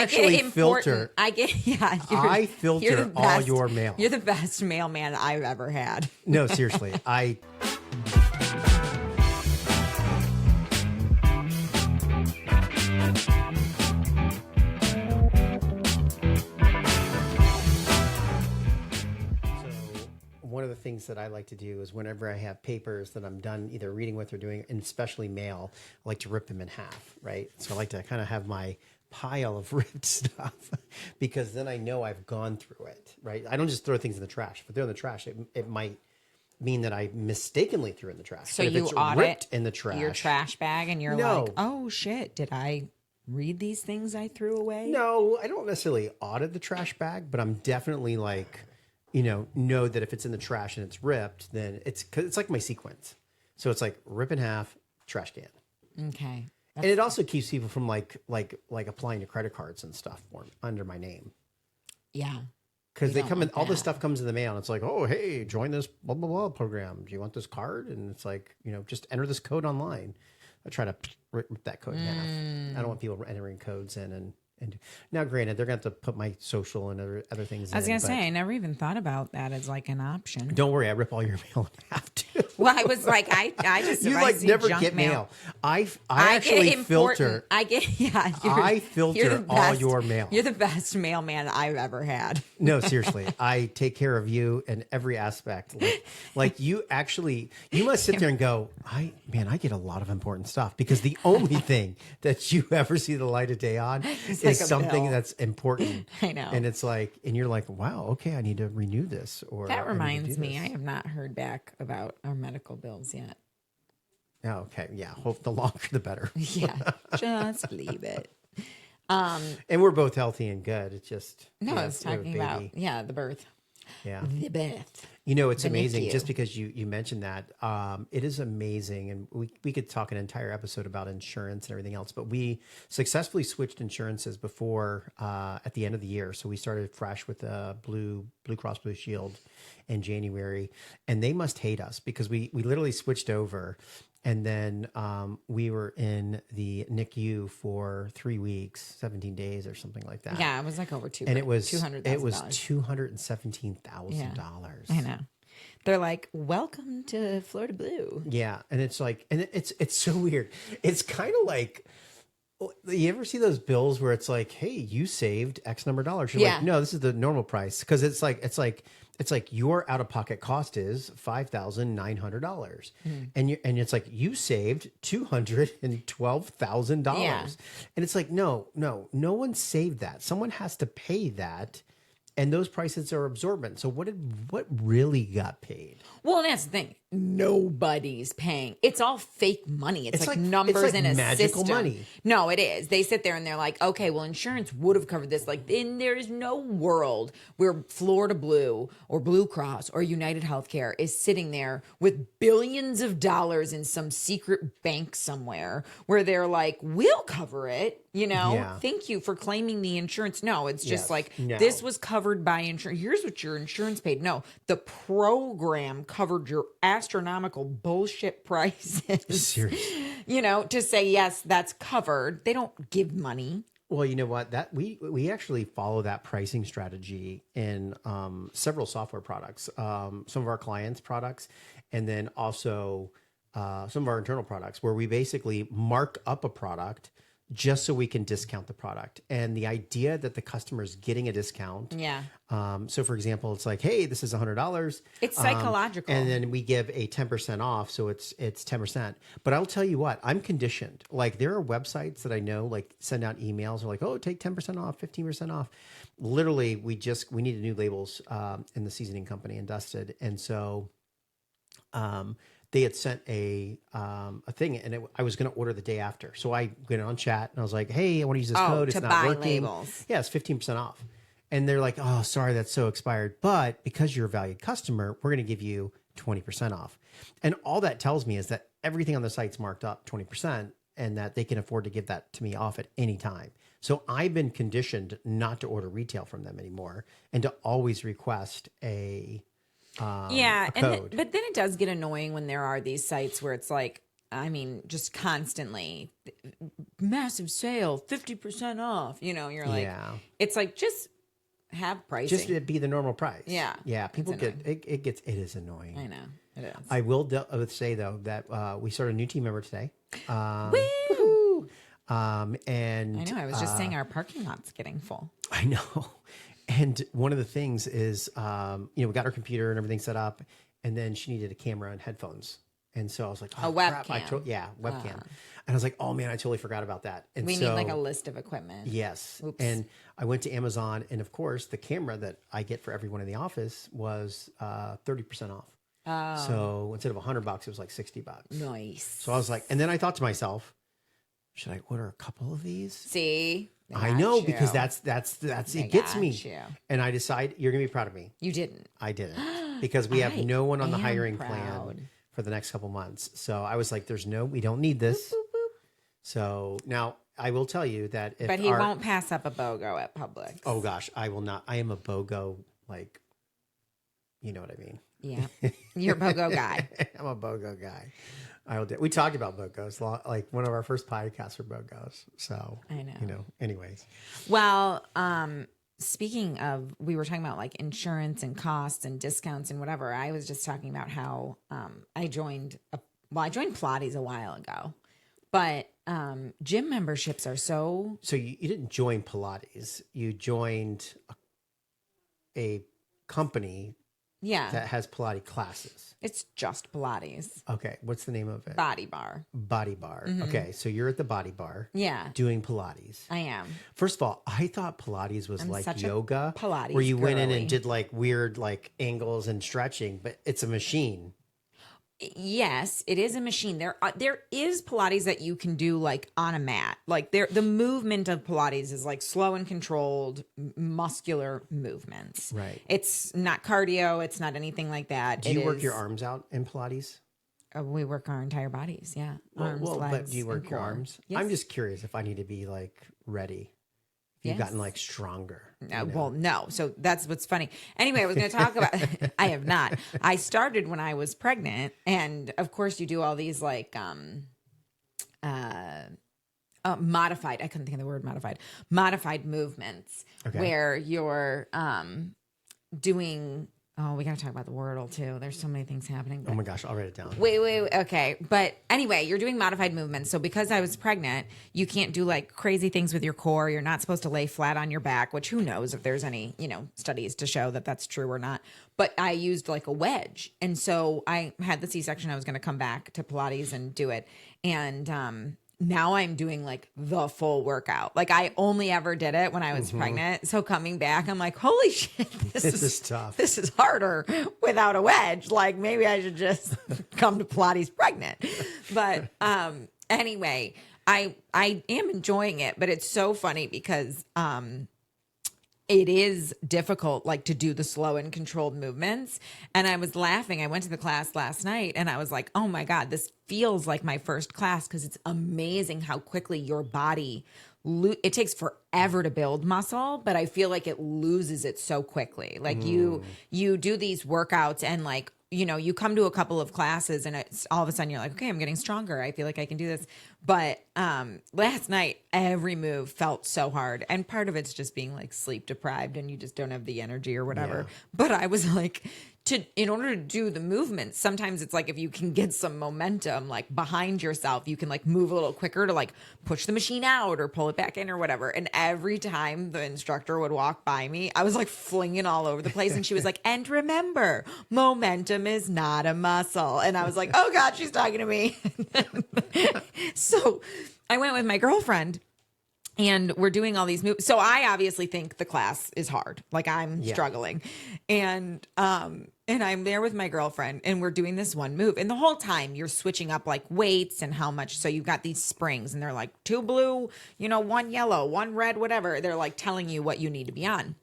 actually filter. I filter all your mail. You're the best mailman I've ever had. No, seriously. One of the things that I like to do is whenever I have papers that I'm done either reading with or doing, and especially mail, I like to rip them in half, right? So I like to kind of have my pile of ripped stuff because then I know I've gone through it, right? I don't just throw things in the trash. If I throw in the trash, it might mean that I mistakenly threw in the trash. So but if you it's audit ripped in the trash, your trash bag and you're like, oh shit, did I read these things I threw away? No, I don't necessarily audit the trash bag, but I'm definitely like, know that if it's in the trash and it's ripped, then it's like my sequence. So it's like rip in half, trash can. Okay. And it also keeps people from like applying to credit cards and stuff under my name. Yeah. Because they come in, all this stuff comes in the mail and it's like, oh, hey, join this blah, blah, blah program. Do you want this card? And it's like, just enter this code online. I try to rip that code in half. I don't want people entering codes in and now, granted, they're going to have to put my social and other things in. I was going to say, I never even thought about that as like an option. Don't worry, I rip all your mail in half too. Well, I was like, I just you like never get mail. I actually filter. I filter all your mail. You're the best mailman I've ever had. No, seriously, I take care of you in every aspect. Like you must sit there and go, I get a lot of important stuff because the only thing that you ever see the light of day on is something that's important. I know. And it's like, and you're like, wow, okay, I need to renew this. Or that reminds me, I have not heard back about our medical bills yet. Oh, okay. Yeah. Hope the longer the better. Yeah. Just leave it. And we're both healthy and good. It's just. No, I was talking about, the birth. Yeah. The birth. It's amazing just because you mentioned that. It is amazing. And we could talk an entire episode about insurance and everything else, but we successfully switched insurances before at the end of the year. So we started fresh with Blue Cross Blue Shield in January, and they must hate us because we literally switched over. And then we were in the NICU for 3 weeks, 17 days or something like that. Yeah, it was like over $200,000. And it was $217,000. I know. They're like, welcome to Florida Blue. Yeah. And it's like, and it's so weird. It's kind of like, you ever see those bills where it's like, hey, you saved X number of dollars. You're like, no, this is the normal price. Because it's like your out-of-pocket cost is $5,900, and it's like you saved $212,000, and it's like no one saved that. Someone has to pay that, and those prices are absorbent. So what really got paid? Well, that's the thing. Nobody's paying. It's all fake money. It's like numbers in a magical system. Money. No, it is. They sit there and they're like, okay, well, insurance would have covered this. Like, there is no world where Florida Blue or Blue Cross or United Healthcare is sitting there with billions of dollars in some secret bank somewhere where they're like, we'll cover it. Thank you for claiming the insurance. No, it's just this was covered by insurance. Here's what your insurance paid. No, the program covered your astronomical bullshit prices. Seriously. To say, yes, that's covered. They don't give money. Well, you know what? That we actually follow that pricing strategy in several software products, some of our clients' products, and then also some of our internal products, where we basically mark up a product just so we can discount the product. And the idea that the customer is getting a discount. Yeah. So for example, it's like, hey, this is $100. It's psychological. And then we give a 10% off. So it's 10%. But I'll tell you what, I'm conditioned. Like there are websites that I know, like send out emails or like, oh, take 10% off, 15% off. Literally, we needed new labels in the seasoning company and Dusted. And so they had sent a thing, and I was going to order the day after. So I went on chat, and I was like, hey, I want to use this code. It's not working. Labels. Yeah, it's 15% off. And they're like, oh, sorry, that's so expired. But because you're a valued customer, we're going to give you 20% off. And all that tells me is that everything on the site's marked up 20%, and that they can afford to give that to me off at any time. So I've been conditioned not to order retail from them anymore, and to always request a code. But then it does get annoying when there are these sites where it's like, I mean, just constantly massive sale, 50% off. You're like, Yeah. it's like, just have pricing. Just it be the normal price. Yeah. Yeah. People It's get it is annoying. I know it is. I will say though that we started a new team member today. Woo! And I know. I was just saying our parking lot's getting full. I know. And one of the things is, we got her computer and everything set up, and then she needed a camera and headphones. And so I was like, oh, crap. webcam. Webcam. And I was like, oh man, I totally forgot about that. And We need like a list of equipment. Yes. Oops. And I went to Amazon, and of course, the camera that I get for everyone in the office was 30% off. Oh. So instead of $100, it was like $60. Nice. So I was like, and then I thought to myself, should I order a couple of these? See? I know, because that's it gets me. you. And I decide you're gonna be proud of me. You didn't. I didn't, because we have no one on the am hiring proud. plan for the next couple months. So I was like, we don't need this. Boop, boop. So now I will tell you that if But he won't pass up a BOGO at Publix. Oh gosh, I will not. I am a BOGO, like, you know what I mean. Yeah. You're a BOGO guy. I'm a BOGO guy. We talked about BOGOs, like one of our first podcasts were BOGOs. So I know. Anyways. Well, speaking of, we were talking about like insurance and costs and discounts and whatever. I was just talking about how I joined Pilates a while ago, but gym memberships are so. So you didn't join Pilates. You joined a company that has Pilates classes. It's just Pilates. Okay. What's the name of it? Body Bar. Body Bar. Okay. So you're at the Body Bar. Yeah. Doing Pilates. I am. First of all, I thought Pilates was like such a yoga. Pilates where you went in girly. and did like weird like angles and stretching, but it's a machine. Yes, it is a machine. There is Pilates that you can do like on a mat. Like the movement of Pilates is like slow and controlled muscular movements. Right. It's not cardio. It's not anything like that. Do you work your arms out in Pilates? We work our entire bodies. Yeah. Arms, Well, but legs, do you work and your core. arms? Yes. I'm just curious if I need to be like ready. You've Yes. gotten like stronger. Well, no. So that's what's funny. Anyway, I was going to talk about. I have not. I started when I was pregnant, and of course, you do all these like modified. I couldn't think of the word modified. Modified movements where you're doing. Oh, we got to talk about the Wordle too. There's so many things happening. Oh my gosh, I'll write it down. Wait. Okay. But anyway, you're doing modified movements. So because I was pregnant, you can't do like crazy things with your core. You're not supposed to lay flat on your back, which who knows if there's any, studies to show that that's true or not. But I used like a wedge. And so I had the C-section. I was going to come back to Pilates and do it. And, now I'm doing like the full workout. Like I only ever did it when I was pregnant. So coming back, I'm like, holy shit, this is tough. This is harder without a wedge. Like maybe I should just come to Pilates pregnant. But anyway, I am enjoying it, but it's so funny because it is difficult, like to do the slow and controlled movements. And I was laughing. I went to the class last night and I was like, oh my God, this feels like my first class because it's amazing how quickly your body, it takes forever to build muscle, but I feel like it loses it so quickly. Like you do these workouts and like, you come to a couple of classes and it's all of a sudden you're like, okay, I'm getting stronger. I feel like I can do this. But last night, every move felt so hard. And part of it's just being like sleep deprived and you just don't have the energy or whatever. Yeah. But I was like, in order to do the movements, sometimes it's like if you can get some momentum like behind yourself, you can like move a little quicker to like push the machine out or pull it back in or whatever. And every time the instructor would walk by me, I was like flinging all over the place. And she was like, and remember, momentum is not a muscle. And I was like, oh God, she's talking to me. So I went with my girlfriend. And we're doing all these moves. So I obviously think the class is hard. Like I'm struggling. And I'm there with my girlfriend and we're doing this one move. And the whole time you're switching up like weights and how much. So you've got these springs and they're like 2 blue, 1 yellow, 1 red, whatever. They're like telling you what you need to be on.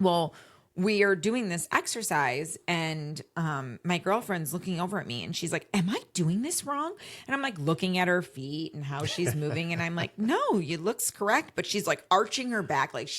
Well, we are doing this exercise and my girlfriend's looking over at me and she's like, am I doing this wrong? And I'm like looking at her feet and how she's moving. And I'm like, no, it looks correct. But she's like arching her back. Like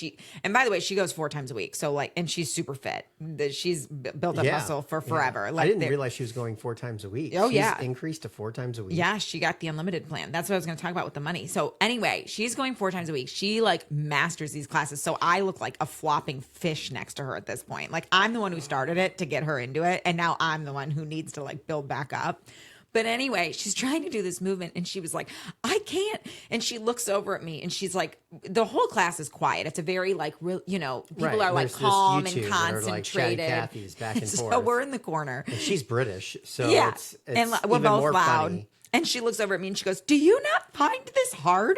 and by the way, she goes 4 times a week. So like, and she's super fit. She's built up muscle for forever. Yeah. Like I didn't realize she was going 4 times a week. Oh, She's yeah. increased to 4 times a week. Yeah, she got the unlimited plan. That's what I was going to talk about with the money. So anyway, she's going 4 times a week. She like masters these classes. So I look like a flopping fish next to her at this point. Like I'm the one who started it to get her into it. And now I'm the one who needs to like build back up. But anyway, she's trying to do this movement and she was like, I can't. And she looks over at me and she's like, the whole class is quiet. It's a very like, real, people are like calm and concentrated. Like Kathy's back and forth. So we're in the corner. And she's British. So yeah. it's and we're even both more loud. funny. And she looks over at me and she goes, do you not find this hard?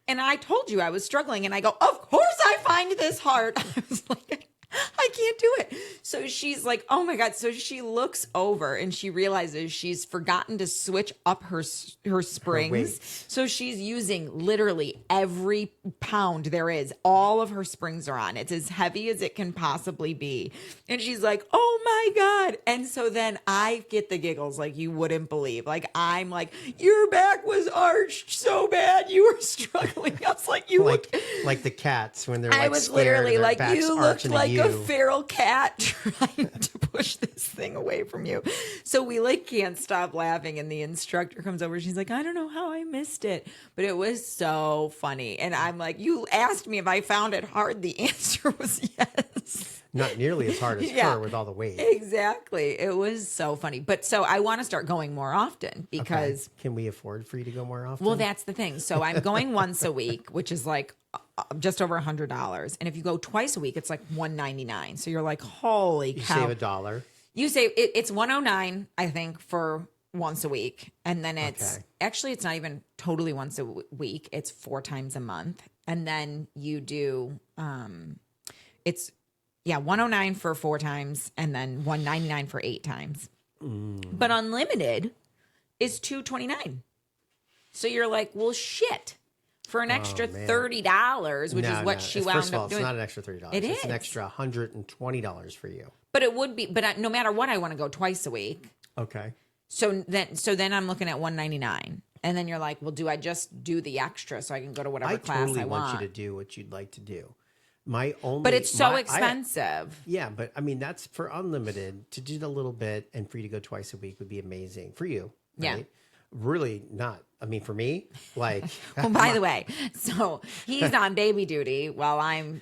And I told you I was struggling. And I go, of course I find this hard. I was like, I can't do it. So she's like, oh my God. So she looks over and she realizes she's forgotten to switch up her springs. So she's using literally every pound there is. All of her springs are on. It's as heavy as it can possibly be. And she's like, oh my God. And so then I get the giggles like you wouldn't believe. Like, I'm like, your back was arched so bad. You were struggling. I was like, you look like the cats when they're like, I was scared literally and their like, backs you arch looked into like you. a feral cat trying to push this thing away from you. So we like can't stop laughing. And the instructor comes over. She's like, I don't know how I missed it, but it was so funny. And I'm like, you asked me if I found it hard. The answer was yes. Not nearly as hard as her with all the weight. Exactly. It was so funny. But so I want to start going more often because. Okay. Can we afford for you to go more often? Well, that's the thing. So I'm going once a week, which is like just over $100. And if you go twice a week, it's like $199. So you're like, holy cow. You save $1. You save it's $109, I think, for once a week. And then it's actually, it's not even totally once a week. It's 4 times a month. And then you do, it's, $109 for 4 times and then $199 for 8 times. But unlimited is $229. So you're like, well, shit. For an extra $30, which is what she wound First of all, up doing. It's not an extra $30. It's an extra $120 for you. But it would be. But no matter what, I want to go twice a week. Okay. So then I'm looking at $199, and then you're like, well, do I just do the extra so I can go to whatever class totally I want? You to do what you'd like to do. But it's so expensive. Yeah, but I mean that's for unlimited to do the little bit and for you to go twice a week would be amazing for you. Right? Yeah. Really not. I mean, for me, like. Well, by the way, so he's on baby duty while I'm,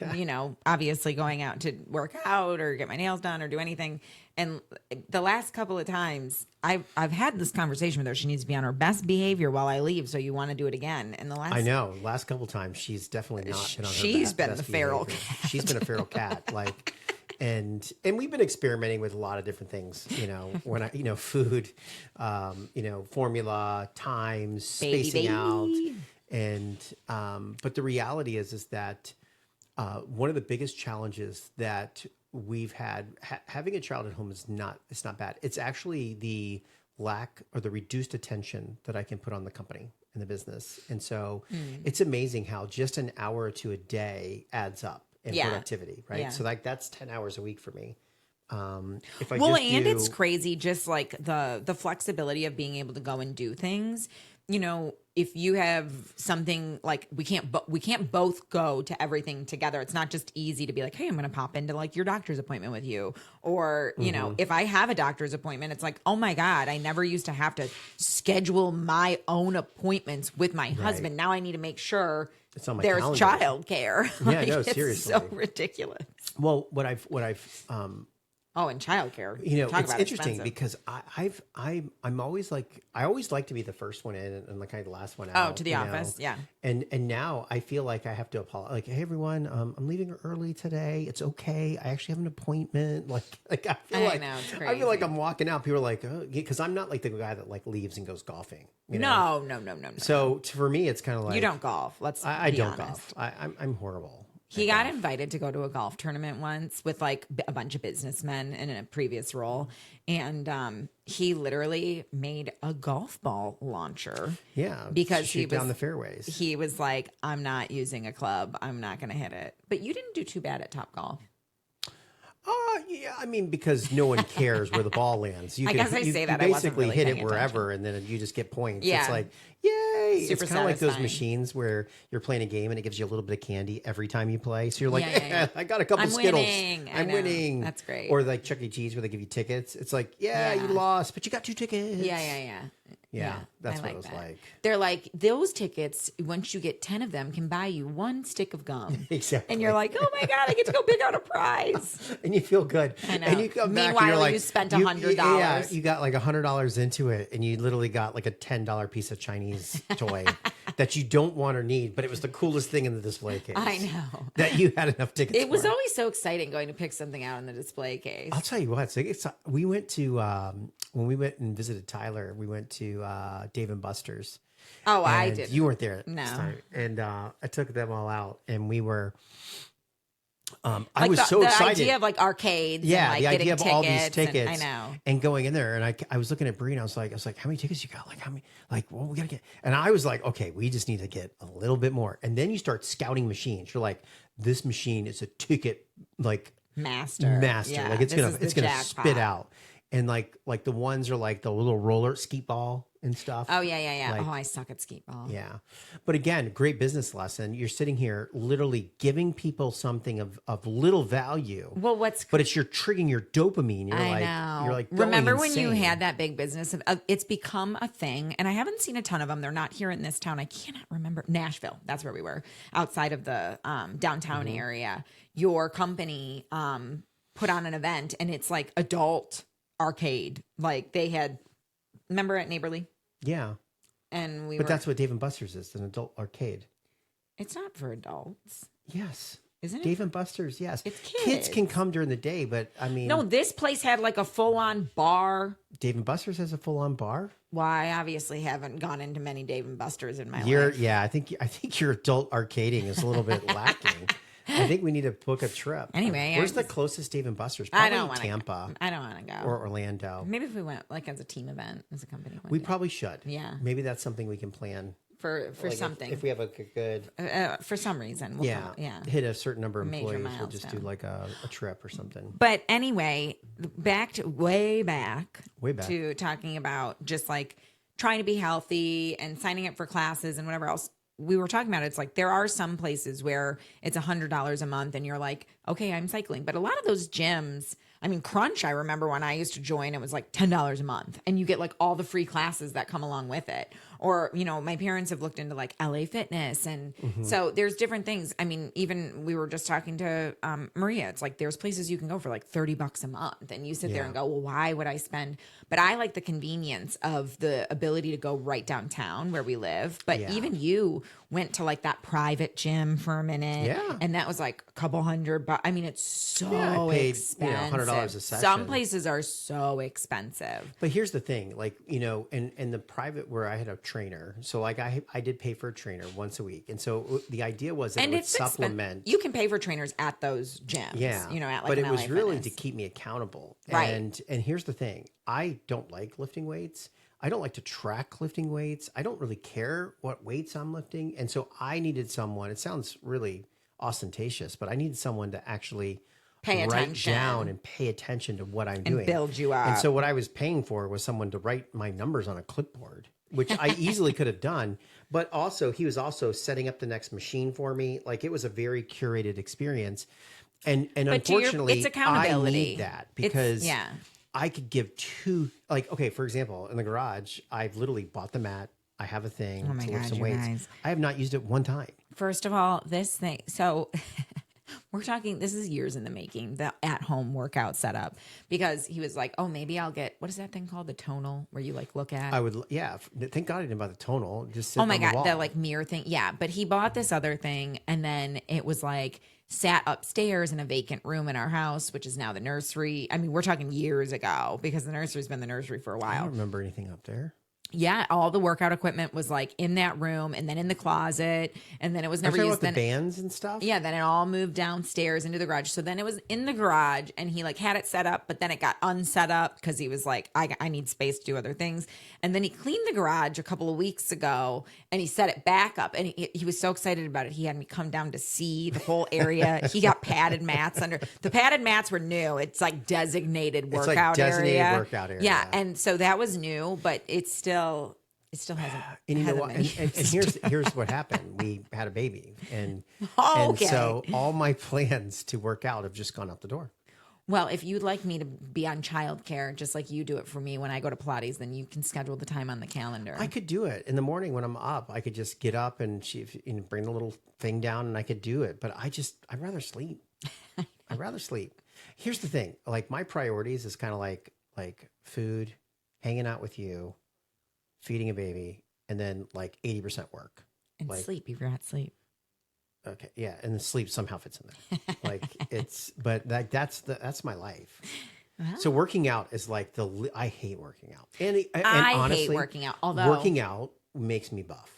obviously going out to work out or get my nails done or do anything. And the last couple of times, I've had this conversation with her. She needs to be on her best behavior while I leave. So you want to do it again? And I know. Last couple of times, she's definitely not been on her She's been best the feral behavior. cat. She's been a feral cat. Like. And we've been experimenting with a lot of different things, when food, formula, times, spacing out. And, but the reality is that, one of the biggest challenges that we've had, having a child at home it's not bad. It's actually the lack or the reduced attention that I can put on the company and the business. And so it's amazing how just an hour or two a day adds up. And productivity, right? Yeah. So like that's 10 hours a week for me. If I it's crazy, just like the flexibility of being able to go and do things. If you have something like we can't both go to everything together. It's not just easy to be like, hey, I'm going to pop into like your doctor's appointment with you, or if I have a doctor's appointment, it's like, oh my God, I never used to have to schedule my own appointments with my husband. Now I need to make sure. There's childcare. Yeah, no, seriously, it's so ridiculous. Well, what I've and childcare. It's interesting because I'm always like I always like to be the first one in and like kind of the last one out. Oh, to the office, yeah. And now I feel like I have to apologize. Like, hey everyone, I'm leaving early today. It's okay. I actually have an appointment. Like I feel it's crazy. I feel like I'm walking out. People are like, oh, because I'm not like the guy that like leaves and goes golfing. No. So for me, it's kind of like you don't golf. I don't honest. golf. I'm horrible. He got invited to go to a golf tournament once with like a bunch of businessmen in a previous role. And he literally made a golf ball launcher. Yeah. Because he was down the fairways. He was like, I'm not using a club. I'm not going to hit it. But you didn't do too bad at Top Golf. Yeah, I mean, because no one cares where the ball lands. You I guess I you, say you that. I wasn't basically really hit it paying wherever, and then you just get points. Yeah. It's like, yay! Super It's kind of like those satisfying. machines where you're playing a game and it gives you a little bit of candy every time you play. So you're like, Yeah. I got a couple I'm Skittles. winning. I I'm know. winning. That's great. Or like Chuck E. Cheese where they give you tickets. It's like, yeah, you Yeah. lost, but you got 2 tickets. Yeah, That's I what it was that. like. They're like, those tickets, once you get 10 of them, can buy you 1 stick of gum. Exactly. And you're like, oh my God, I get to go pick out a prize. And you feel good. I know. And you come back and Meanwhile, you're like, you spent Yeah, $100. you got like $100 into it, and you literally got like a $10 piece of Chinese toy that you don't want or need, but it was the coolest thing in the display case. I know. That you had enough tickets It was for. always so exciting going to pick something out in the display case. I'll tell you what. So we went to when we went and visited Tyler. We went to Dave and Buster's. Oh, I And did. You weren't there. No. This time. And I took them all out, and we were. I Like was the, so the excited. idea of like arcades. Yeah, and like the idea of getting all these tickets. tickets. I know. And going in there, and I was looking at Bree, and I was like, how many tickets you got? Like, how many? Like, well, we gotta get. And I was like, okay, we just need to get a little bit more. And then you start scouting machines. You're like, this machine is a ticket Master. Yeah, like it's this gonna is the spit jackpot. out. And like the ones are like the little roller skeet ball and stuff. Oh, yeah. Like, Oh, I suck at skeet ball. yeah. But again, great business lesson. You're sitting here literally giving people something of little value. Well, But it's triggering your dopamine. You're I like, know. You're like, going remember when you insane. had that big business? It's become a thing, and I haven't seen a ton of them. They're not here in this town. I cannot remember Nashville. That's where we were, outside of the downtown Mm-hmm. area. Your company put on an event, and it's like adult arcade. Like they had, remember at Neighborly, Yeah. and we But were. that's what Dave and Buster's is, an adult arcade. It's not for adults, Yes. isn't it? Dave and Buster's, yes. It's Kids kids. can come during the day, but I mean, No, this place had like a full-on bar. Dave and Buster's has a full-on bar. Well, I obviously haven't gone into many Dave and Buster's in my You're, life. yeah, I think your adult arcading is a little bit lacking. I think we need to book a trip. Anyway, where's I the closest Dave and Buster's? I Probably don't want Tampa I don't want to go. or Orlando. Maybe if we went like as a team event, as a company. one We day. probably should. Yeah. Maybe that's something we can plan for Like, something. If we have a good, For some reason. We'll yeah, yeah. hit a certain number of Major employees, we'll just do milestone. like a trip or something. But anyway, way back Way back. to talking about just like trying to be healthy and signing up for classes and whatever else. We were talking about it. It's like there are some places where it's $100 a month and you're like, okay, I'm cycling. But a lot of those gyms, I mean, Crunch, I remember when I used to join, it was like $10 a month and you get like all the free classes that come along with it. Or, you know, my parents have looked into like LA Fitness. And so there's different things. I mean, even we were just talking to Maria. It's like there's places you can go for like $30 a month. And you sit there Yeah. and go, well, why would I spend? But I like the convenience of the ability to go right downtown where we live. But Yeah. even you went to like that private gym for a minute. Yeah. And that was like a couple $100. I mean, it's so Yeah, I paid, expensive. $100 a session. Some places are so expensive. But here's the thing, like, you know, in the private where I had a trainer, so like I did pay for a trainer once a week. And so the idea was that And it would it's supplement. You can pay for trainers at those gyms. Yeah. You know, at like but an it was LA really Fitness. to keep me accountable. Right. And here's the thing. I don't like lifting weights. I don't like to track lifting weights. I don't really care what weights I'm lifting. And so I needed someone, it sounds really ostentatious, but I needed someone to actually Pay write attention. down and pay attention to what I'm doing. build you And up. so what I was paying for was someone to write my numbers on a clipboard, which I easily could have done. But also he was also setting up the next machine for me. Like it was a very curated experience. And But to your- unfortunately, it's accountability. I need that because yeah. I could give two, like, okay, for example, in the garage, I've literally bought the mat. I have a thing Oh my to lift God, some you weights. guys. I have not used it one time. First of all, this thing. So we're talking, this is years in the making, the at-home workout setup. Because he was like, oh, maybe I'll get, what is that thing called? The tonal, where you like look at? I would, yeah. Thank God I didn't buy the tonal. Just sit Oh my on the God, wall. the like mirror thing. Yeah. But he bought this other thing and then it was like sat upstairs in a vacant room in our house, which is now the nursery. I mean, we're talking years ago because the nursery's been the nursery for a I while. don't remember anything up there. Yeah, all the workout equipment was like in that room and then in the closet, and then it was Are you never talking used. about the Then bands and stuff? yeah, then it all moved downstairs into the garage. So then it was in the garage, and he like had it set up, but then it got unset up because he was like, I need space to do other things. And then he cleaned the garage a couple of weeks ago, and he set it back up, and he was so excited about it. He had me come down to see the whole area. He got padded mats under. The padded mats were new. It's like designated It's workout like designated area. workout area. Yeah, and so that was new, but it still hasn't. And you know hasn't what? been And used. here's what happened. We had a baby, and Okay. so all my plans to work out have just gone out the door. Well, if you'd like me to be on childcare, just like you do it for me when I go to Pilates, then you can schedule the time on the calendar. I could do it in the morning when I'm up. I could just get up and bring the little thing down, and I could do it. But I'd rather sleep. I'd rather sleep. Here's the thing: like my priorities is kind of like food, hanging out with you, feeding a baby, and then like 80% work. And like, sleep. You forgot sleep. Okay, yeah, and then sleep somehow fits in there. But that's my life. Wow. So working out is like I hate working out, and I honestly, hate working out. Although working out makes me buff.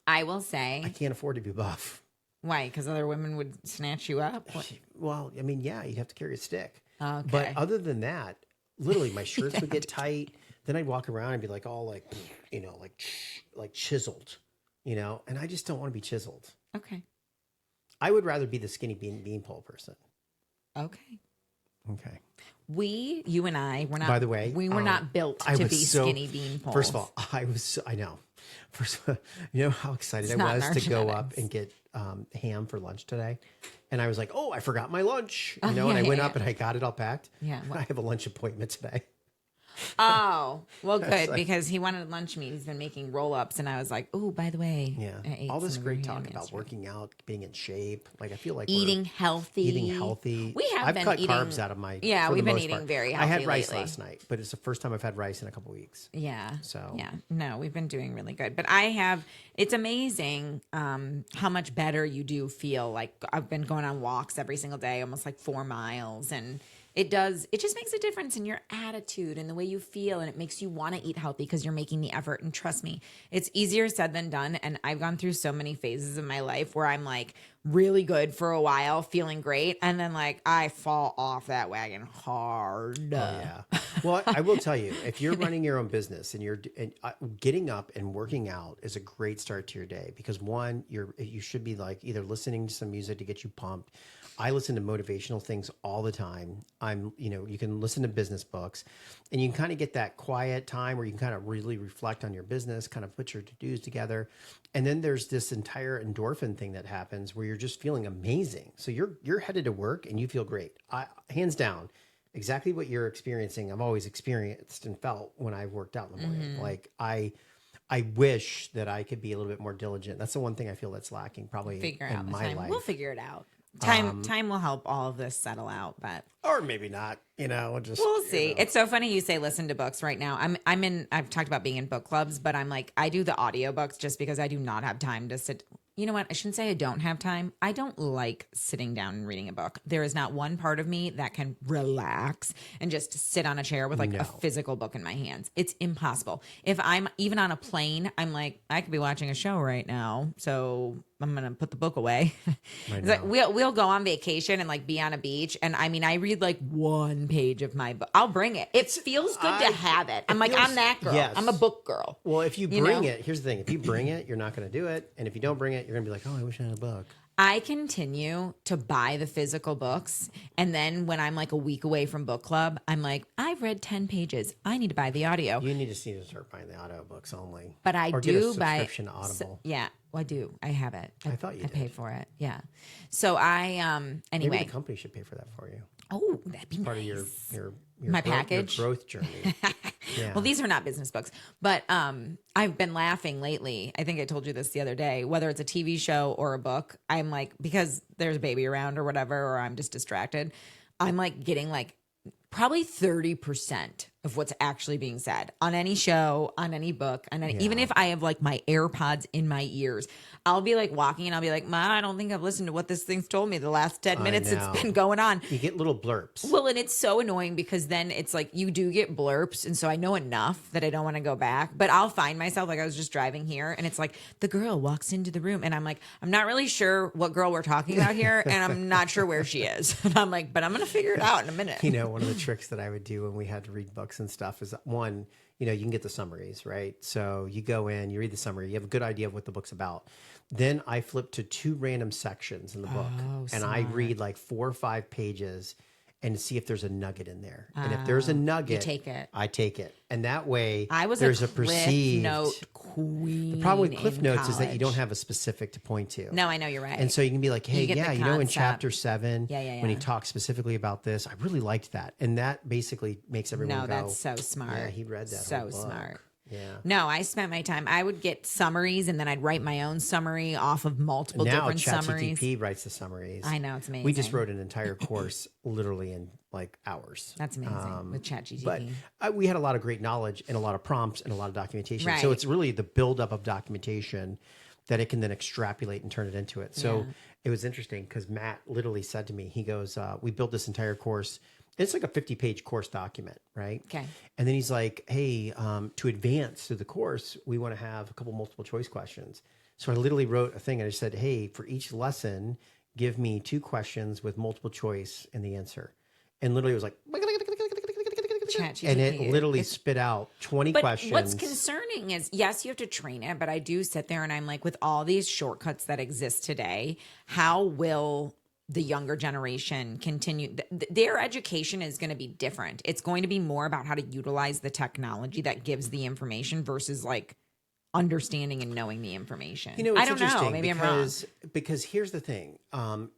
I will say, I can't afford to be buff. why? Because other women would snatch you up. What? Well, I mean, yeah, you'd have to carry a stick. Okay. But other than that, literally, my shirts would get tight. Then I'd walk around and be like all like, like chiseled, and I just don't want to be chiseled. Okay. I would rather be the skinny beanpole person. Okay. Okay. You and I, were not. By the way, we were not built to be skinny bean poles. First of all, I know. First of all, you know how excited It's I not in was our to go genetics. up and get ham for lunch today, and I was like, "Oh, I forgot my lunch," Oh, and I went up and I got it all packed. Yeah, I have a lunch appointment today. Oh, well, good, like- because he wanted lunch meat. He's been making roll-ups, and I was like, oh, by the way, Yeah, I ate all this some great ham talk about yesterday. working out, being in shape. Like I feel like Eating we're healthy. eating healthy. We have I've been cut eating carbs out of my. Yeah, for the we've been most eating part. very I had healthy rice lately. last night, but it's the first time I've had rice in a couple weeks. Yeah. So- yeah, no, we've been doing really good. But it's amazing how much better you do feel. Like I've been going on walks every single day, almost like 4 miles. And it just makes a difference in your attitude and the way you feel. And it makes you want to eat healthy because you're making the effort. And trust me, it's easier said than done. And I've gone through so many phases of my life where I'm like really good for a while, feeling great. And then like I fall off that wagon hard. Yeah. Well, I will tell you, if you're running your own business and getting up and working out is a great start to your day because one, you should be like either listening to some music to get you pumped. I listen to motivational things all the time. You can listen to business books and you can kind of get that quiet time where you can kind of really reflect on your business, kind of put your to-dos together. And then there's this entire endorphin thing that happens where you're just feeling amazing. So you're headed to work and you feel great. Hands down, exactly what you're experiencing. I've always experienced and felt when I've worked out in the morning. Like I wish that I could be a little bit more diligent. That's the one thing I feel that's lacking probably Figure in out the my time. life. We'll figure it out. Time will help all of this settle out, but Or maybe not, just we'll see. It's so funny you say listen to books right now. I've talked about being in book clubs, but I'm like, I do the audiobooks just because I do not have time to sit. You know what? I shouldn't say I don't have time. I don't like sitting down and reading a book. There is not one part of me that can relax and just sit on a chair with like a physical book in my hands. It's impossible. If I'm even on a plane, I'm like, I could be watching a show right now. So I'm going to put the book away. It's like, we'll go on vacation and like be on a beach. And I mean, I read like one page of my book. I'll bring it. It feels good to have it. I'm like, I'm that girl. yes. I'm a book girl. Well, if you bring know? it, here's the thing. If you bring it, you're not going to do it. And if you don't bring it, you're going to be like, oh, I wish I had a book. I continue to buy the physical books. And then when I'm like a week away from book club, I'm like, I've read 10 pages. I need to buy the audio. You need to start buying the audio books only. But I or do get a buy subscription to Audible. yeah, well, I do. I have it. I thought you I did. pay for it. Yeah. So I Maybe anyway. the company should pay for that for you. Oh, that'd be Part nice. of your My package? your growth journey. Yeah. Well, these are not business books, but I've been laughing lately. I think I told you this the other day. Whether it's a TV show or a book, I'm like, because there's a baby around or whatever, or I'm just distracted. I'm like getting like probably 30% of what's actually being said on any show, on any book, on any, even if I have like my AirPods in my ears, I'll be like walking and I'll be like, Ma, I don't think I've listened to what this thing's told me the last 10 minutes it's been going on. You get little blurps. Well, and it's so annoying because then it's like you do get blurps. And so I know enough that I don't want to go back. But I'll find myself, like I was just driving here and it's like the girl walks into the room and I'm like, I'm not really sure what girl we're talking about here. And I'm not sure where she is. And I'm like, but I'm going to figure it out in a minute. You know, one of the tricks that I would do when we had to read books and stuff is one, you know, you can get the summaries, right? So you go in, you read the summary, you have a good idea of what the book's about. Then I flip to 2 random sections in the book and I read like 4 or 5 pages and see if there's a nugget in there. And if there's a nugget, you take it. I take it. And that way there's a perceived note queen. The problem with Cliff Notes is that you college. don't have a specific to point to. No, I know you're right. And so you can be like, hey, You get yeah, the you know, in concept. chapter 7, Yeah. when he talks specifically about this, I really liked that. And that basically makes everyone No, go, that's so smart. yeah, he read that So whole book. smart. Yeah. No, I spent my time. I would get summaries and then I'd write my own summary off of multiple Now different summaries. ChatGPT writes the summaries. I know, it's amazing. We just wrote an entire course literally in like hours. That's amazing with ChatGPT. But we had a lot of great knowledge and a lot of prompts and a lot of documentation. Right. So it's really the buildup of documentation that it can then extrapolate and turn it into it. So it was interesting because Matt literally said to me, he goes, we built this entire course. It's like a 50-page course document, right? Okay. And then he's like, hey, to advance through the course, we want to have a couple multiple choice questions. So I literally wrote a thing and I said, hey, for each lesson, give me 2 questions with multiple choice in the answer. And literally it was like, ChatGPT. and it literally spit out 20 But questions. what's concerning is, yes, you have to train it, but I do sit there and I'm like, with all these shortcuts that exist today, how will the younger generation continue? Their education is going to be different. It's going to be more about how to utilize the technology that gives the information versus like understanding and knowing the information. You know, I it's don't know. interesting Maybe I'm wrong. because here's the thing.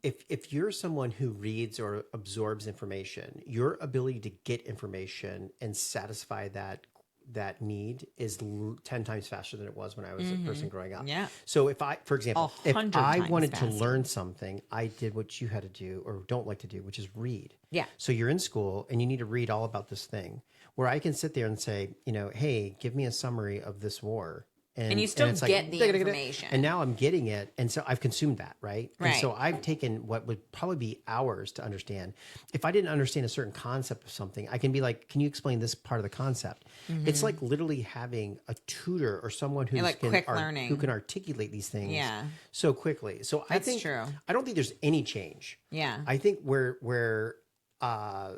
If you're someone who reads or absorbs information, your ability to get information and satisfy that need is 10 times faster than it was when I was a person growing up. Yeah. So if I, for example, if 100 I times wanted faster. to learn something, I did what you had to do or don't like to do, which is read. Yeah. So you're in school and you need to read all about this thing where I can sit there and say, you know, hey, give me a summary of this war. And you still it's get the information. And now I'm getting it. And so I've consumed that, right? And Right. so I've taken what would probably be hours to understand. If I didn't understand a certain concept of something, I can be like, can you explain this part of the concept? It's like literally having a tutor or someone who like quick learning. who can articulate these things Yeah. so quickly. So I That's think true. I don't think there's any change. Yeah. I think where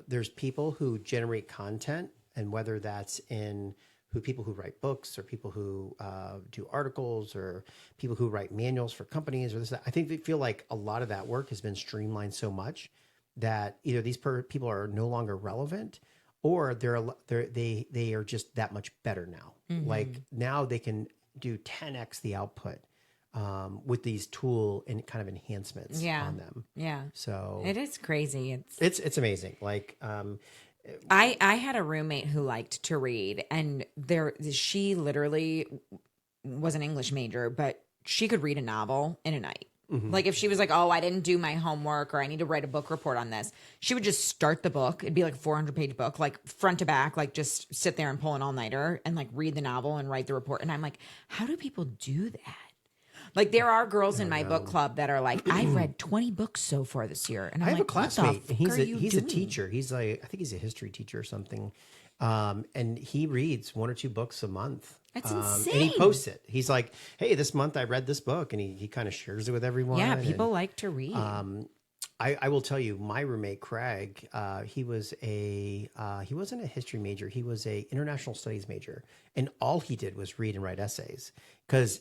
there's people who generate content, and whether that's in people who write books or people who do articles or people who write manuals for companies or this, that, I think they feel like a lot of that work has been streamlined so much that either these people are no longer relevant or they are just that much better now. Like now they can do 10x the output with these tool and kind of enhancements on them. Yeah. So It is crazy. it's amazing. Like I had a roommate who liked to read, and she literally was an English major, but she could read a novel in a night. Like if she was like, oh, I didn't do my homework or I need to write a book report on this, she would just start the book. It'd be like a 400-page book, like front to back, like just sit there and pull an all-nighter and like read the novel and write the report. And I'm like, how do people do that? Like there are girls in my book club that are like, I've read 20 books so far this year. And I'm I have like, a classmate. He's a doing? teacher. He's I think he's a history teacher or something. And he reads 1 or 2 books a month. That's And insane. he posts it. He's like, hey, this month I read this book, and he kind of shares it with everyone. Yeah, and, people like to read. I will tell you, my roommate Craig, he wasn't a history major. He was a international studies major, and all he did was read and write essays because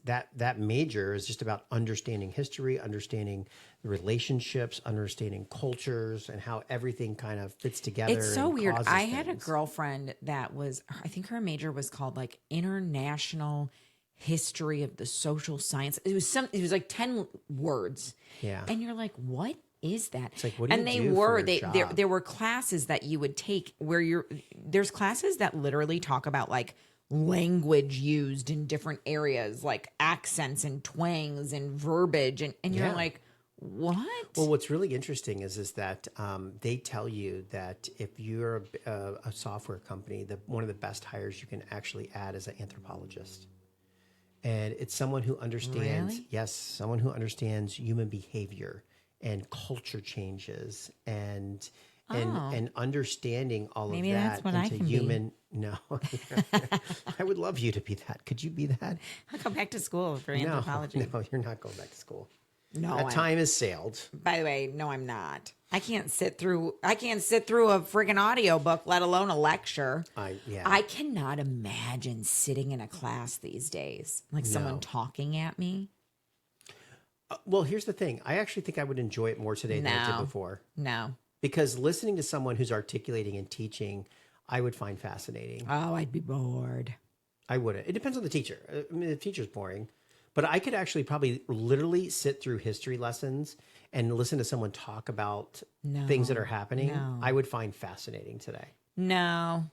that major is just about understanding history, understanding the relationships, understanding cultures, and how everything kind of fits together. It's so and weird. causes I had a things. girlfriend that was, I think her major was called like International History of the Social Science. It was like 10 words. Yeah. And you're like, what is that? It's like, what do and you they do were, for a job? there were classes that you would take where there's classes that literally talk about like language used in different areas, like accents and twangs and verbiage. And you're Yeah. like, What? Well, what's really interesting is that they tell you that if you're a software company, one of the best hires you can actually add is an anthropologist. And it's someone who understands, Really? yes, someone who understands human behavior and culture changes and understanding all Maybe of that's that what I into can be. human. No, I would love you to be that. Could you be that? I'll go back to school for No, anthropology. no, you're not going back to school. No, That time has sailed. by the way, no, I'm not. I can't sit through a friggin' audiobook, let alone a lecture. Yeah. I cannot imagine sitting in a class these days, like someone No. talking at me. Well, here's the thing. I actually think I would enjoy it more today than I did No. before. No. Because listening to someone who's articulating and teaching, I would find fascinating. Oh, I'd be bored. I wouldn't. It depends on the teacher. I mean, the teacher's boring. But I could actually probably literally sit through history lessons and listen to someone talk about things that are happening. No. I would find fascinating today. No.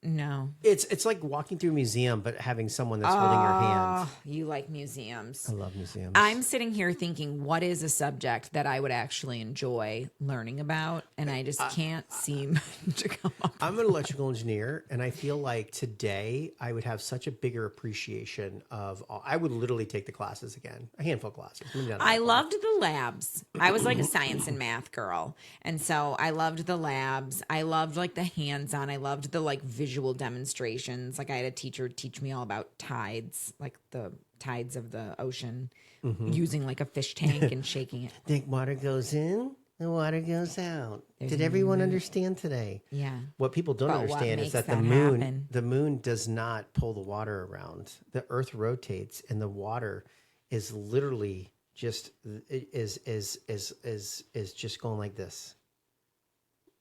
No. It's like walking through a museum, but having someone that's holding your hand. Oh, you like museums. I love museums. I'm sitting here thinking, what is a subject that I would actually enjoy learning about? And I just can't seem to come up. I'm an electrical engineer, and I feel like today I would have such a bigger appreciation of I would literally take the classes again, a handful of classes. Maybe not a I handful. loved the labs. I was like a science and math girl. And so I loved the labs. I loved like the hands-on. I loved the like visual demonstrations. Like I had a teacher teach me all about tides, like the tides of the ocean, using like a fish tank and shaking it. The water goes in, the water goes out. Did everyone understand today? Yeah. What people don't But what understand is makes that that happen? the moon does not pull the water around. The earth rotates and the water is literally just is just going like this.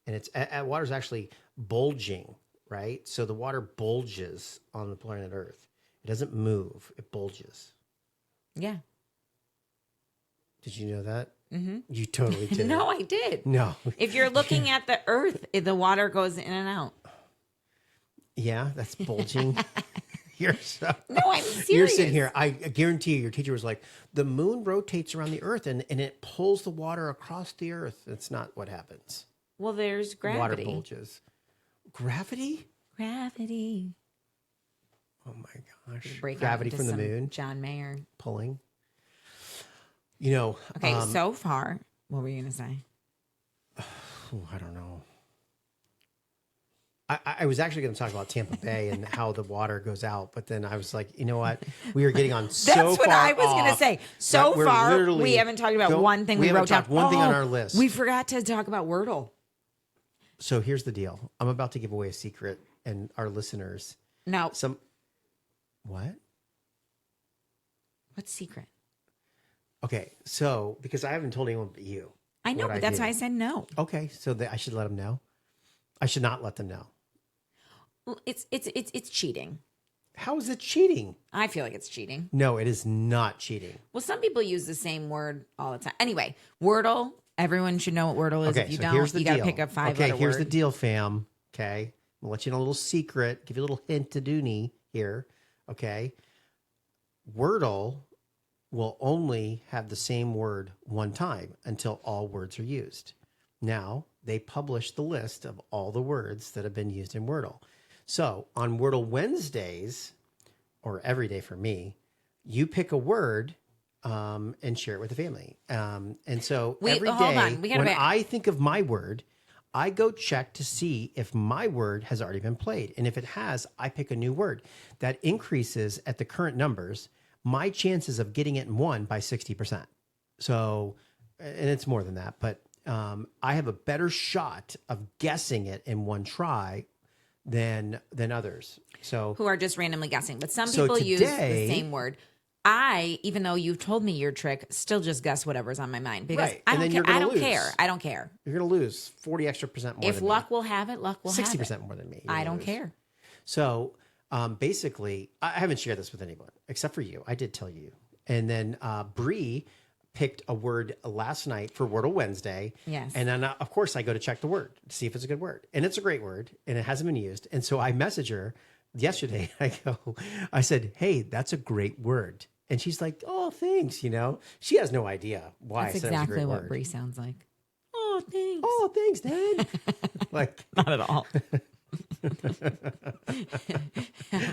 And it's water's actually bulging, right? So the water bulges on the planet Earth. It doesn't move, it bulges. Yeah. Did you know that? Mm-hmm. You totally did. No, I did. No. If you're looking at the earth, the water goes in and out. Yeah, that's bulging. You're so. No, I'm serious. You're sitting here. I guarantee you, your teacher was like, the moon rotates around the earth and it pulls the water across the earth. That's not what happens. Well, there's gravity. Water bulges. Gravity? Gravity. Oh my gosh. Break out Gravity into from the some moon John Mayer. pulling. You know. Okay, so far, what were you going to say? I don't know. I was actually going to talk about Tampa Bay and how the water goes out, but then I was like, you know what? We are getting on so far That's what I was going to off say. that So we're far, literally we haven't talked about one thing we haven't wrote down. talked one thing on our list. We forgot to talk about Wordle. So here's the deal. I'm about to give away a secret, and our listeners. No. What? What's secret? Okay, so because I haven't told anyone but you. I know, what but that's do. why I said no. Okay, so I should let them know. I should not let them know. Well, it's cheating. How is it cheating? I feel like it's cheating. No, it is not cheating. Well, some people use the same word all the time. Anyway, Wordle. Everyone should know what Wordle is. Okay, If you so don't, here's the you got to deal. pick a five-letter Okay, word. here's the deal, fam. Okay, I'll let you know a little secret. Give you a little hint to Dooney here. Okay, Wordle will only have the same word one time until all words are used. Now, they publish the list of all the words that have been used in Wordle. So on Wordle Wednesdays, or every day for me, you pick a word and share it with the family. And so every hold day, on. We gotta when back- I think of my word, I go check to see if my word has already been played. And if it has, I pick a new word. That increases at the current numbers my chances of getting it in one by 60%. So, and it's more than that, but I have a better shot of guessing it in one try than others. So Who are just randomly guessing. But some So people use the today- same word. I, even though you've told me your trick, still just guess whatever's on my mind because Right. I And don't then care. you're gonna I don't lose. care. I don't care. you're going to lose 40 extra percent more If than luck will have it, luck will me. have 60% it. more than me. I don't care. So basically, I haven't shared this with anyone except for you. I did tell you. And then Bree picked a word last night for Wordle Wednesday. Yes. And then, of course, I go to check the word to see if it's a good word. And it's a great word, and it hasn't been used. And so I message her yesterday. I said, hey, that's a great word. And she's like, oh, thanks. She has no idea why That's I said it was a exactly great what word. Brie sounds like. Oh, thanks. Oh, thanks, Dad. Like, Not at all.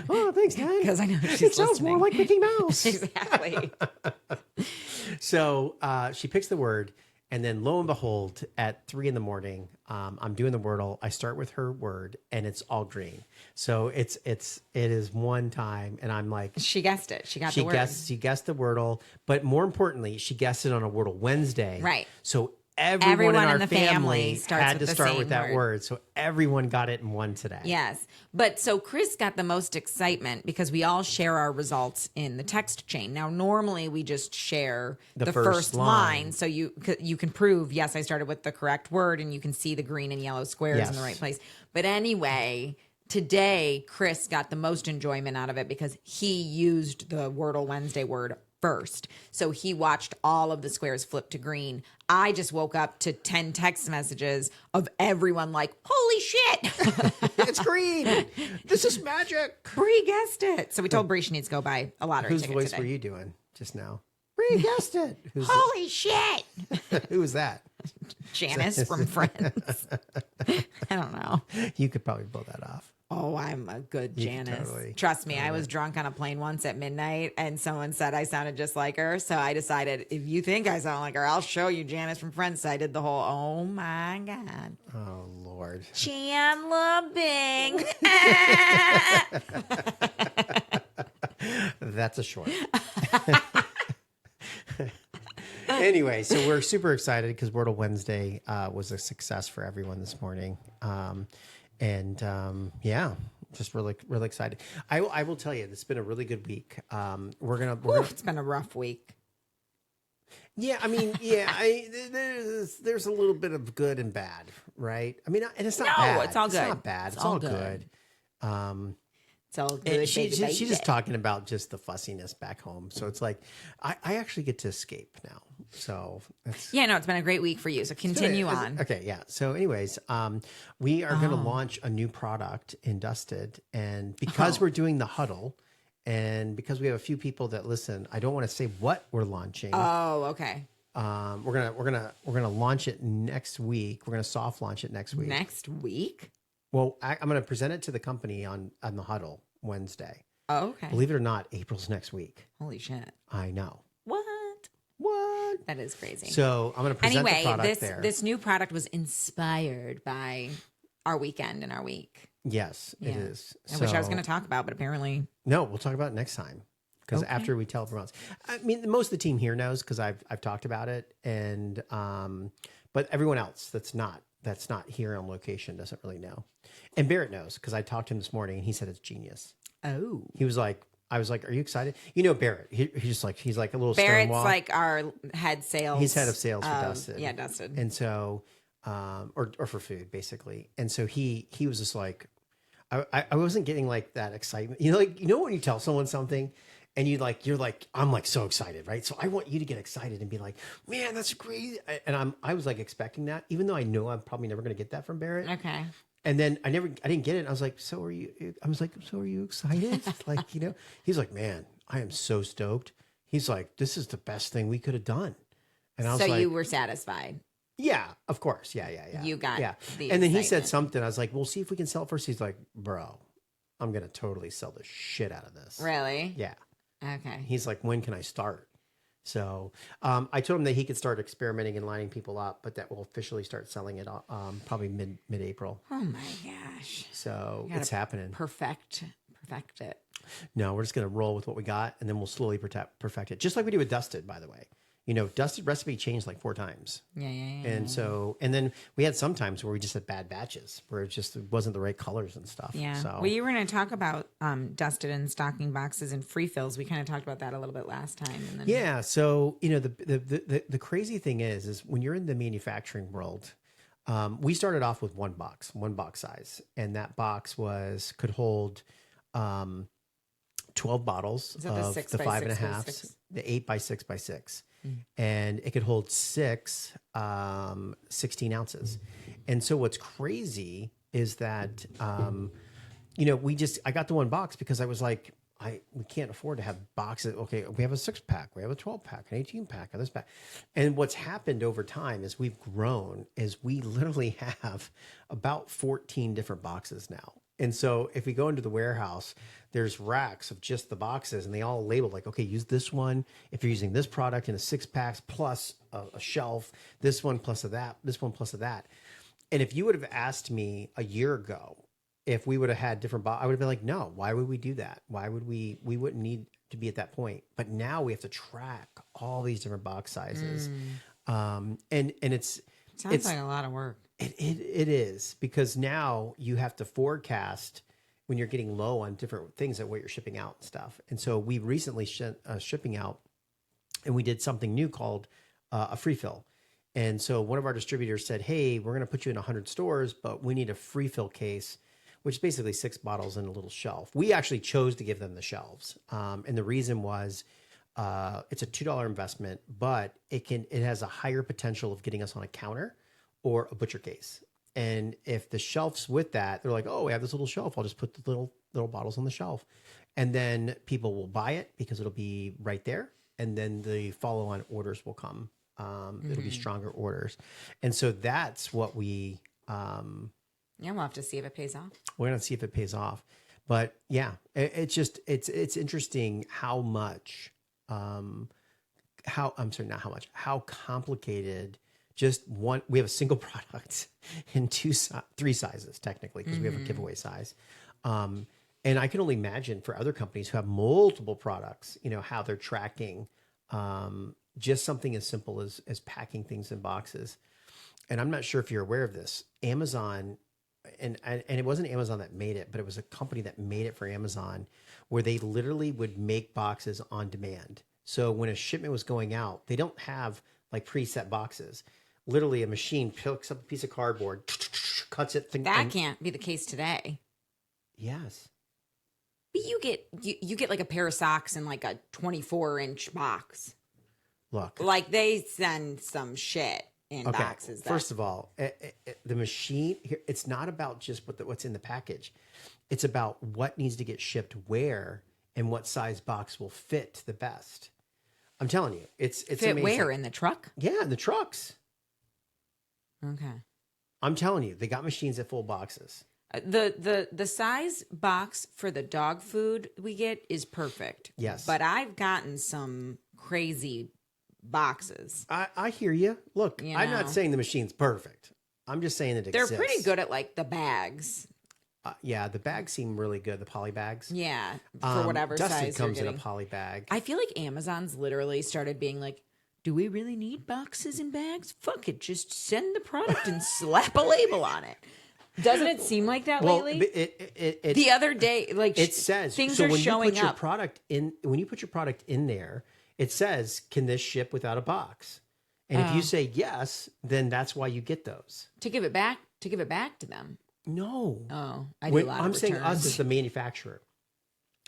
oh, thanks, Dad. Because I know she's It sounds more listening. like Mickey Mouse. Exactly. So she picks the word, and then lo and behold, at 3 a.m, I'm doing the Wordle. I start with her word, and it's all green. So it is one time, and I'm like, She guessed it. She got the word. she guessed the Wordle, but more importantly, she guessed it on a Wordle Wednesday. Right. So everyone in our the family starts had with to the start same with that word. word. So everyone got it in one today. Yes. But so Chris got the most excitement because we all share our results in the text chain. Now, normally we just share the first line. So you can prove, yes, I started with the correct word, and you can see the green and yellow squares in the right place. But anyway, today Chris got the most enjoyment out of it because he used the Wordle Wednesday word first. So he watched all of the squares flip to green. I just woke up to 10 text messages of everyone like, holy shit. It's green. This is magic. Bree guessed it. So we told Bree she needs to go buy a lottery Whose ticket voice today. were you doing just now? Bree guessed it. Holy shit. Who was that? Janice from Friends. I don't know. You could probably pull that off. Oh, I'm a good You could Janice. totally Trust me, I was drunk on a plane once at midnight and someone said I sounded just like her. So I decided, if you think I sound like her, I'll show you Janice from Friends. So I did the whole, oh my God. Oh, Lord. Chandler Bing. That's a short. Anyway, so we're super excited because Wordle Wednesday was a success for everyone this morning. Yeah, just really, really excited. I will tell you, it's been a really good week. It's been a rough week. Yeah, I mean, there's a little bit of good and bad, right? I mean, and it's not bad. It's all good. It's not bad. It's all good. It's all good. And she's just talking about just the fussiness back home. So it's like, I actually get to escape now. So it's it's been a great week for you. So continue on. Okay, yeah. So anyways, we are going to launch a new product in Dusted. And because we're doing the huddle, and because we have a few people that listen, I don't want to say what we're launching. Oh, okay. We're gonna launch it next week. We're gonna soft launch it next week. Next week? Well, I'm gonna present it to the company on the huddle Wednesday. Oh, okay. Believe it or not, April's next week. Holy shit. I know. What? That is crazy. So I'm gonna present the product there. This new product was inspired by our weekend and our week. Yes, it is. Which I was going to talk about, but apparently no. We'll talk about it next time because after we tell everyone else. I mean, most of the team here knows because I've talked about it, and but everyone else that's not here on location doesn't really know. And Barrett knows because I talked to him this morning, and he said it's genius. Oh, he was like, I was like, "Are you excited?" Barrett. He's like a little Barrett's Stonewall. like our head sales. He's head of sales for Dusted. Yeah, Dusted. And so, or for food basically. And so he was just like, I wasn't getting like that excitement. When you tell someone something, and you're like, I'm like so excited, right? So I want you to get excited and be like, man, that's great. And I was like expecting that, even though I know I'm probably never going to get that from Barrett. Okay. And then I didn't get it. And I was like, so are you excited? He's like, man, I am so stoked. He's like, this is the best thing we could have done. And I was so you were satisfied. Yeah, of course. Yeah. You got the and then he said excitement. something. I was like, we'll see if we can sell it first. He's like, bro, I'm going to totally sell the shit out of this. Really? Yeah. Okay. He's like, when can I start? So I told him that he could start experimenting and lining people up, but that we'll officially start selling it probably mid-April. Oh my gosh. So it's happening. Perfect it. No, we're just going to roll with what we got, and then we'll slowly perfect it. Just like we do with Dusted, by the way. Dusted recipe changed like 4 times. Yeah. And then we had some times where we just had bad batches where it wasn't the right colors and stuff. Yeah. So. Well, you were going to talk about Dusted and stocking boxes and free fills. We kind of talked about that a little bit last time. And then... Yeah. So, the crazy thing is when you're in the manufacturing world, we started off with one box size. And that box could hold 12 bottles of the 5.5s, the 8x6x6. And it could hold 16 ounces. And so what's crazy is that, I got the one box because I was like, we can't afford to have boxes. Okay, we have a 6-pack, we have a 12-pack, an 18-pack, and this pack. And what's happened over time as we've grown is we literally have about 14 different boxes now. And so if we go into the warehouse, there's racks of just the boxes, and they all label like, okay, use this one if you're using this product in a 6-pack plus a shelf, this one plus of that, this one plus of that. And if you would have asked me a year ago, if we would have had different, I would have been like, no, why would we do that? Why would we wouldn't need to be at that point. But now we have to track all these different box sizes. And it's Sounds like a lot of work. it is, because now you have to forecast when you're getting low on different things at what you're shipping out and stuff. And so we recently sent shipping out, and we did something new called a free fill. And so one of our distributors said, hey, we're going to put you in 100 stores, but we need a free fill case, which is basically 6 bottles in a little shelf. We actually chose to give them the shelves. And the reason was it's a $2 investment, but it has a higher potential of getting us on a counter or a butcher case. And if the shelf's with that, they're like, oh, we have this little shelf. I'll just put the little bottles on the shelf. And then people will buy it because it'll be right there. And then the follow-on orders will come. It'll be stronger orders. And so that's what we... Yeah, we'll have to see if it pays off. We're going to see if it pays off. But yeah, it's interesting how much, how complicated just one, we have a single product in 3 sizes technically, because we have a giveaway size. And I can only imagine for other companies who have multiple products, how they're tracking just something as simple as packing things in boxes. And I'm not sure if you're aware of this. Amazon, and it wasn't Amazon that made it, but it was a company that made it for Amazon, where they literally would make boxes on demand. So when a shipment was going out, they don't have like preset boxes. Literally a machine picks up a piece of cardboard, cuts it. That can't be the case today. Yes. But you get like a pair of socks in like a 24-inch box. Look. Like they send some shit in boxes. First of all, the machine here, it's not about just what's in the package. It's about what needs to get shipped where and what size box will fit the best. I'm telling you, it's fit amazing. Where, in the truck? Yeah, in the trucks. Okay. I'm telling you, they got machines that full boxes. The size box for the dog food we get is perfect. Yes. But I've gotten some crazy boxes. I hear you. Look, I'm not saying the machine's perfect. I'm just saying that it exists. They're pretty good at like the bags. Yeah, the bags seem really good. The poly bags. Yeah, for whatever Dusty size comes you're in getting. a poly bag. I feel like Amazon's literally started being like, do we really need boxes and bags? Fuck it, just send the product and slap a label on it. Doesn't it seem like that lately? The other day, like it says things so are when showing you put your up. product in. When you put your product in there, it says, "Can this ship without a box?" And if you say yes, then that's why you get those. To give it back to them. No. Oh, I do a lot of I'm saying returns. us as the manufacturer,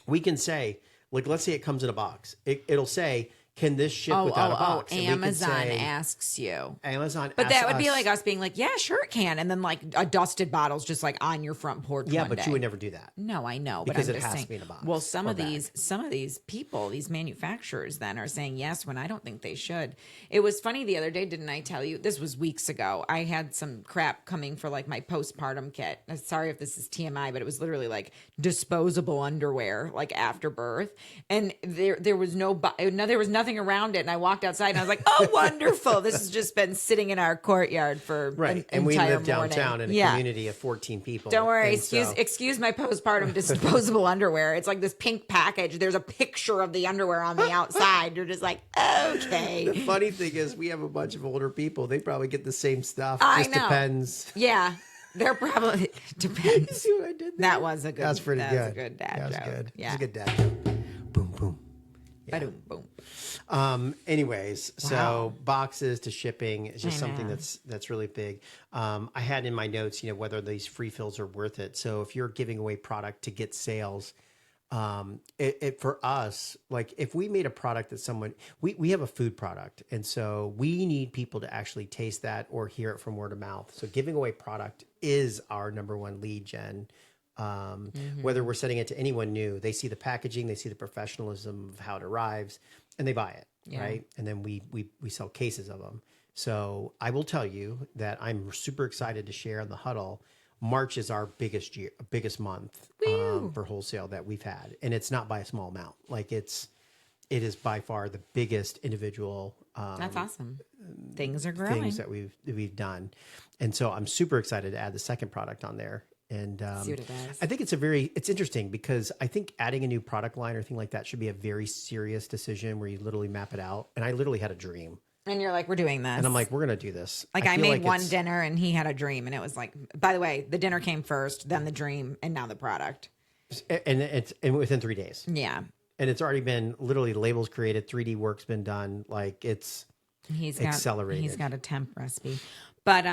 we can say, like, let's say it comes in a box. It'll say, "Can this ship without a box?" And we can Amazon say, asks you. Amazon, But asks that would be us- like us being like, yeah, sure it can. And then like a dusted bottle's just like on your front porch yeah, one but day. you would never do that. No, I know, Because but it I'm just has saying. to be in a box Well, some or of these people, these manufacturers, then are saying yes when I don't think they should. It was funny the other day, didn't I tell you? This was weeks ago. I had some crap coming for like my postpartum kit. I'm sorry if this is TMI, but it was literally like disposable underwear, like after birth, and there was there was nothing around it, and I walked outside and I was like, oh, wonderful! This has just been sitting in our courtyard for Right, an and we entire live downtown morning. in a community of 14 people. Don't worry. And Excuse my postpartum disposable underwear. It's like this pink package. There's a picture of the underwear on the outside. You're just like, okay. The funny thing is, we have a bunch of older people. They probably get the same stuff. I Just know. Depends. Yeah, they're probably depends. See what I did there? That was a good. That's pretty good. That was a good dad That was joke. good. Yeah. It's a good dad joke. Boom, boom. Ba-doom, boom. Anyways, Wow. so boxes to shipping is just I something know. that's really big. I had in my notes, whether these free fills are worth it. So if you're giving away product to get sales, it for us, like if we made a product that someone, we have a food product, and so we need people to actually taste that or hear it from word of mouth. So giving away product is our number one lead gen Whether we're sending it to anyone new, they see the packaging, they see the professionalism of how it arrives, and they buy it, right? And then we sell cases of them. So I will tell you that I'm super excited to share on the huddle. March is our biggest month for wholesale that we've had, and it's not by a small amount. Like it is by far the biggest individual. That's awesome. Things are growing. Things that we've done, and so I'm super excited to add the second product on there. And See what it does. I think it's interesting because I think adding a new product line or thing like that should be a very serious decision where you literally map it out. And I literally had a dream. And you're like, we're doing this. And I'm like, we're going to do this. Like I feel made one it's- dinner and he had a dream. And it was like, by the way, the dinner came first, then the dream, and now the product. And it's within 3 days. Yeah. And it's already been literally labels created, 3D work's been done. Like it's accelerated. He's got a temp recipe. But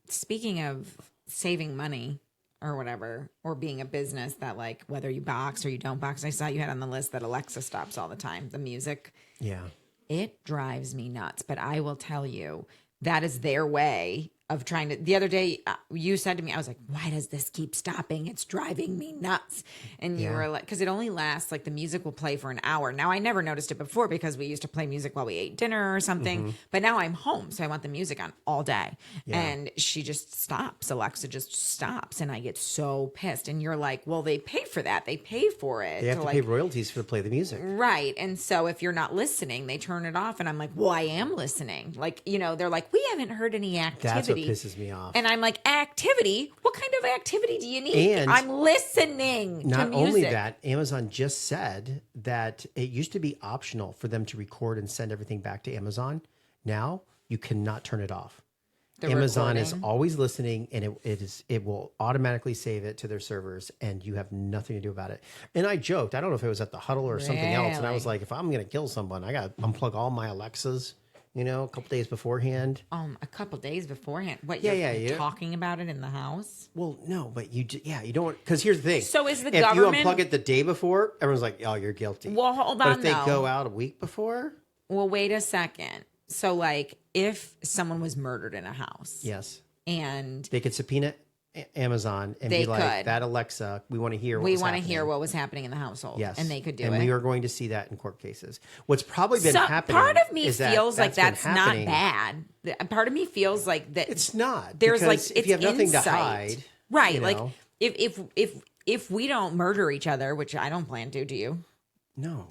speaking of saving money or whatever, or being a business that like whether you box or you don't box, I saw you had on the list that Alexa stops all the time, the music. Yeah. It drives me nuts. But I will tell you, that is their way of trying to. The other day, you said to me, I was like, why does this keep stopping? It's driving me nuts. And you were like, because it only lasts, like the music will play for an hour. Now, I never noticed it before because we used to play music while we ate dinner or something. But now I'm home, so I want the music on all day. And she just stops. Alexa just stops. And I get so pissed. And you're like, well, they pay for that. They pay for it. They have to like, pay royalties for to play the music. Right. And so if you're not listening, they turn it off. And I'm like, well, I am listening. Like, you know, they're like, we haven't heard any activity. That's what pisses me off. And I'm like, activity? What kind of activity do you need? And I'm listening to Not music. only that, Amazon just said that it used to be optional for them to record and send everything back to Amazon. Now you cannot turn it off. The Amazon is recording. always listening, and it will automatically save it to their servers, and you have nothing to do about it. And I joked, I don't know if it was at the huddle or something else, and I was like, if I'm going to kill someone, I got to unplug all my Alexas, you know, a couple days beforehand. A couple days beforehand. What? Yeah, You're yeah. talking about it in the house? Well, no, but you don't, because here's the thing. So is the if government- you unplug it the day before, everyone's like, oh, you're guilty. Well, hold But on, if they though. go out a week before, Well, wait a second. So, like, if someone was murdered in a house, yes, and they could subpoena Amazon and They be like, could. that Alexa, we want to hear what we was want to happening. hear what was happening in the household, Yes. and they could do and it. we are going to see that in court cases. What's probably been happening. Part of me is that feels like been that's not happening. bad. Part of me feels like that It's not. There's because like if it's you have nothing insight. to hide, right? you Like know. if we don't murder each other, which I don't plan to, do you? No.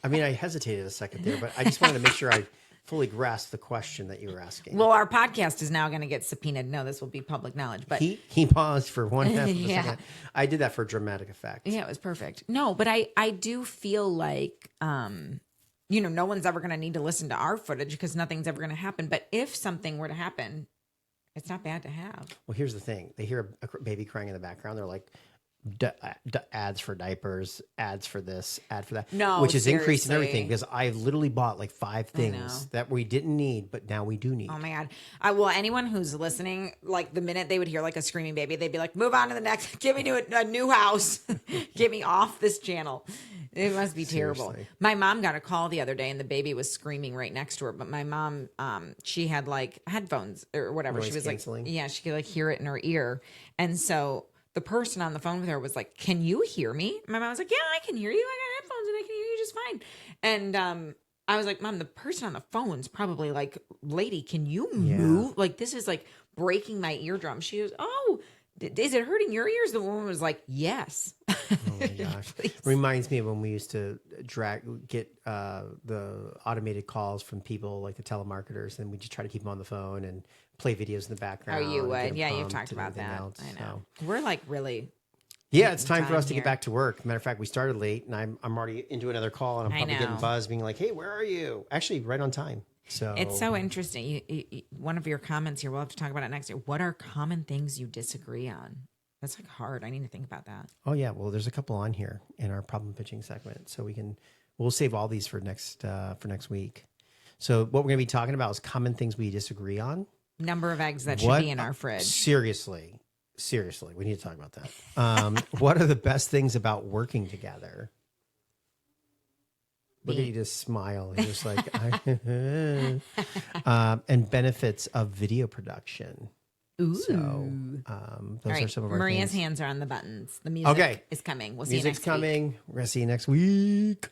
I mean, I hesitated a second there, but I just wanted to make sure I fully grasped the question that you were asking. Well, our podcast is now going to get subpoenaed. No, this will be public knowledge. But he paused for one half of a Yeah. second. I did that for dramatic effect. yeah, it was perfect. No, but I do feel like you know, no one's ever going to need to listen to our footage because nothing's ever going to happen. But if something were to happen, it's not bad to have. Well, here's the thing. They hear a baby crying in the background. They're like, ads for diapers, ads for this, ad for that. No, which is increasing seriously. everything because I've literally bought like 5 know. things that we didn't need, but now we do need. Oh my God. Well, anyone who's listening, like the minute they would hear like a screaming baby, they'd be like, move on to the next, give me to a new house. Get me off this channel. It must be terrible. Seriously. My mom got a call the other day and the baby was screaming right next to her. But my mom, she had like headphones or whatever. Noise She was canceling? like, yeah, she could like hear it in her ear. And so the person on the phone with her was like, can you hear me? My mom was like, yeah, I can hear you. I got headphones and I can hear you just fine. And I was like, Mom, the person on the phone's probably like, lady, can you move? Like, this is like breaking my eardrum. She goes, oh, is it hurting your ears? The woman was like, yes. Oh my gosh. Reminds me of when we used to get the automated calls from people like the telemarketers, and we just try to keep them on the phone and play videos in the background. Oh, you and get would. them Yeah, you've pumped talked and about everything that. else, I know. so. We're like really. Yeah, it's time for time us to here. get back to work. Matter of fact, we started late, and I'm already into another call, and I'm I probably getting know. buzzed, being like, "Hey, where are you?" Actually, right on time. So It's so interesting. One of your comments here, we'll have to talk about it next year. What are common things you disagree on? That's like hard. I need to think about that. Oh yeah, well, there's a couple on here in our problem pitching segment, so we'll save all these for next week. So what we're going to be talking about is common things we disagree on. Number of eggs that should be in our fridge. Seriously, we need to talk about that. What are the best things about working together? Look at you just smile. You're just like, and benefits of video production. Ooh. So All those are right. some of our Maria's things. hands are on the buttons. The music Okay. is coming. We'll see Music's you next week. coming. We're gonna see you next week.